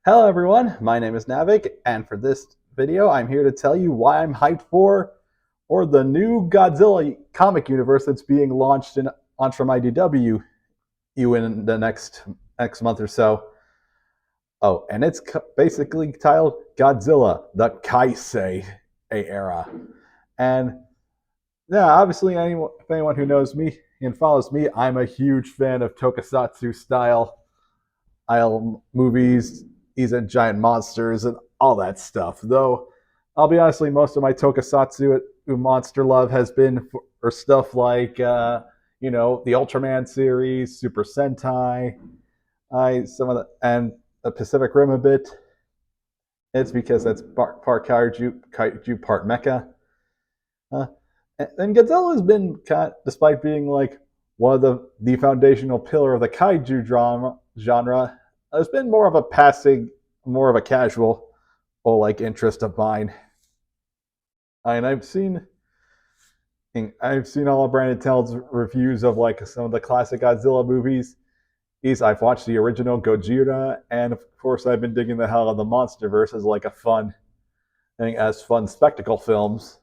Hello everyone, my name is Navik, and for this video I'm here to tell you why I'm hyped for or the new Godzilla comic universe that's being launched from IDW in the next month or so. Oh, and it's basically titled Godzilla, the Kai-Sei era. And yeah, obviously if anyone who knows me and follows me, I'm a huge fan of tokusatsu style movies, he's in giant monsters and all that stuff. Though I'll be honestly, most of my tokusatsu monster love has been for stuff like the Ultraman series, Super Sentai, I some of the and the Pacific Rim a bit. It's because that's part kaiju, part mecha. Uh, and Godzilla has been, despite being like one of the foundational pillar of the kaiju genre, has been more of a passing, more of a casual, or like interest of mine. And I've seen all of Brandon Tell's reviews of like some of the classic Godzilla movies. I've watched the original Gojira, and of course I've been digging the hell out of the MonsterVerse as like a fun spectacle films.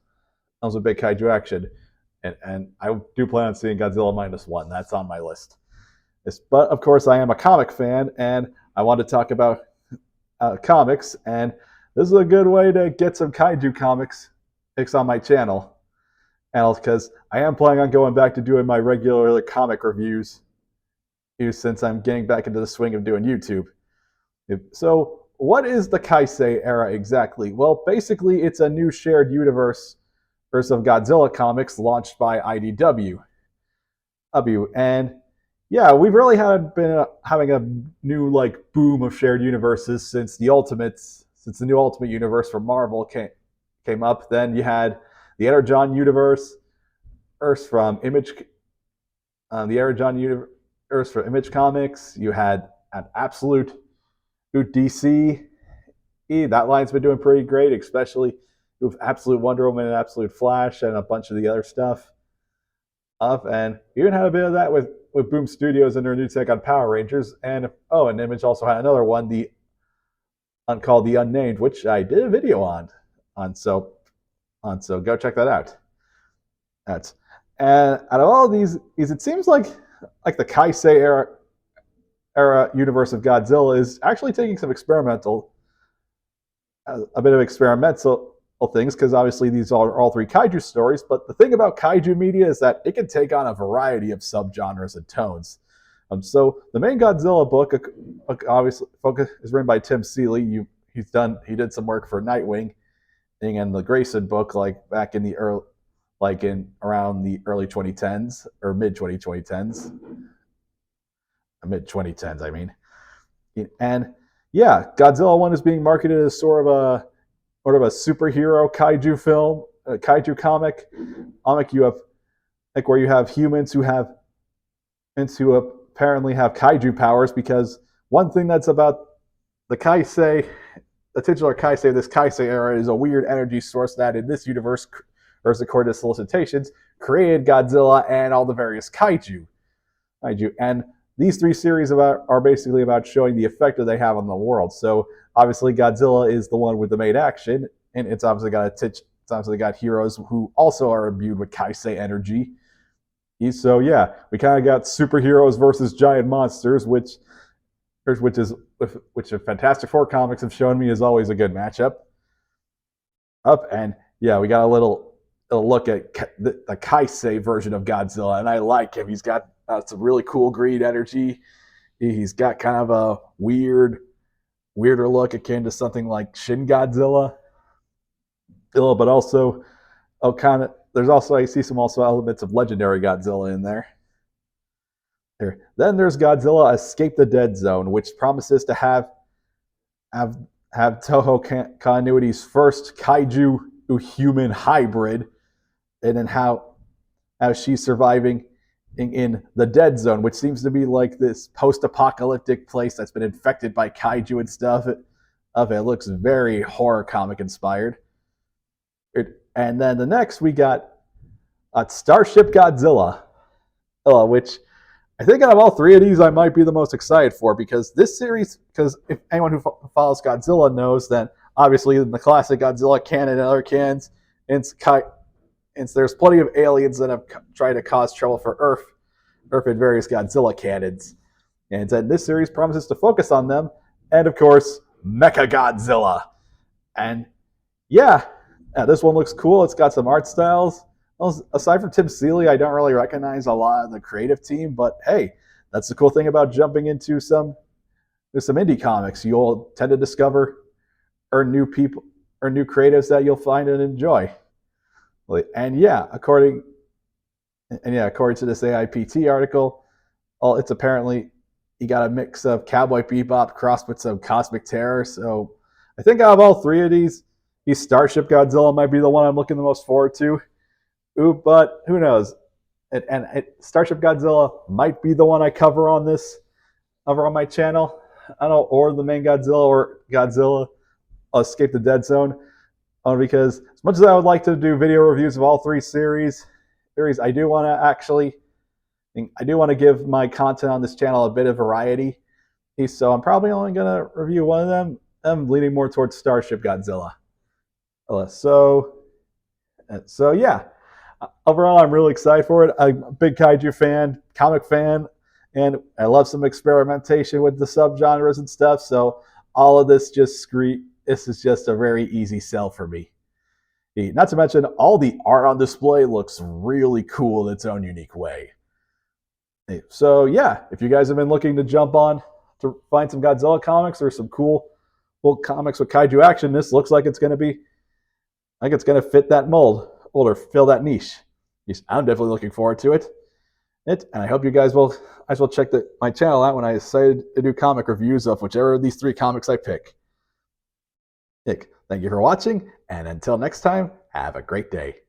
That was a big kaiju action, and I do plan on seeing Godzilla -1. That's on my list. But of course, I am a comic fan, and I want to talk about comics. And this is a good way to get some kaiju comics picks on my channel, and because I am planning on going back to doing my regular comic reviews, since I'm getting back into the swing of doing YouTube. So, what is the Kai-Sei era exactly? Well, basically, it's a new shared universe of Godzilla comics launched by IDW. And yeah, we've really been having a new boom of shared universes since the new Ultimate Universe from Marvel came up. Then you had the Energon universe, Earth from Image, the Energon universe from Image Comics. You had an Absolute DC. That line's been doing pretty great, especially with Absolute Wonder Woman and Absolute Flash and a bunch of the other stuff. And you even had a bit of that with Boom Studios and their new take on Power Rangers. And Image also had another one, called The Unnamed, which I did a video on so go check that out. That's and out of all these, it seems like the Kai-Sei era universe of Godzilla is actually taking some a bit of experimental things, because obviously these are all three kaiju stories. But the thing about kaiju media is that it can take on a variety of subgenres and tones. So the main Godzilla book, obviously, is written by Tim Seeley. He did some work for Nightwing, and the Grayson book, back in the around the early 2010s or mid 2010s, I mean. And yeah, Godzilla 1 is being marketed as sort of a superhero kaiju film, a kaiju comic. You have where you have humans who apparently have kaiju powers, because one thing that's about the Kai-Sei, the titular Kai-Sei of this Kai-Sei era, is a weird energy source that in this universe, or as according to solicitations, created Godzilla and all the various kaiju. And these three series are basically about showing the effect that they have on the world. So obviously Godzilla is the one with the main action, and it's obviously got heroes who also are imbued with Kai-Sei energy. So yeah, we kind of got superheroes versus giant monsters, which Fantastic Four comics have shown me is always a good matchup. And yeah, we got a look at the Kai-Sei version of Godzilla, and I like him. He's got some really cool green energy. He's got kind of a weirder look akin to something like Shin Godzilla. But also, there's also, I see some also elements of legendary Godzilla in there. Then there's Godzilla Escape the Dead Zone, which promises to have Toho Continuity's first kaiju human hybrid, and then how she's surviving in the Dead Zone, which seems to be like this post-apocalyptic place that's been infected by kaiju and stuff. It looks very horror comic inspired. And then the next we got Starship Godzilla, which I think out of all three of these, I might be the most excited for because this series, because if anyone who follows Godzilla knows that obviously in the classic Godzilla canon and other canons, there's plenty of aliens that have tried to cause trouble for Earth in various Godzilla canons. And this series promises to focus on them, and of course, Mecha Godzilla. And yeah, this one looks cool. It's got some art styles. Well, aside from Tim Seeley, I don't really recognize a lot of the creative team, but hey, that's the cool thing about jumping into some indie comics. You'll tend to discover new people or new creatives that you'll find and enjoy. And yeah, according to this AIPT article, it's apparently you got a mix of Cowboy Bebop crossed with some Cosmic Terror. So I think out of all three of these Starship Godzilla might be the one I'm looking the most forward to. Ooh, but who knows? Starship Godzilla might be the one I cover on my channel. I don't know, or the main Godzilla or Godzilla Escape the Dead Zone. Because as much as I would like to do video reviews of all three series, I do want to give my content on this channel a bit of variety. So I'm probably only going to review one of them. I'm leaning more towards Starship Godzilla. So yeah. Overall, I'm really excited for it. I'm a big kaiju fan, comic fan, and I love some experimentation with the subgenres and stuff. So all of this this is just a very easy sell for me. Not to mention, all the art on display looks really cool in its own unique way. So yeah, if you guys have been looking to jump on to find some Godzilla comics or some cool comics with kaiju action, this looks like it's going to fit that mold or fill that niche. I'm definitely looking forward to it. And I hope you guys will check my channel out when I decide to do comic reviews of whichever of these three comics I pick. Thank you for watching, and until next time, have a great day.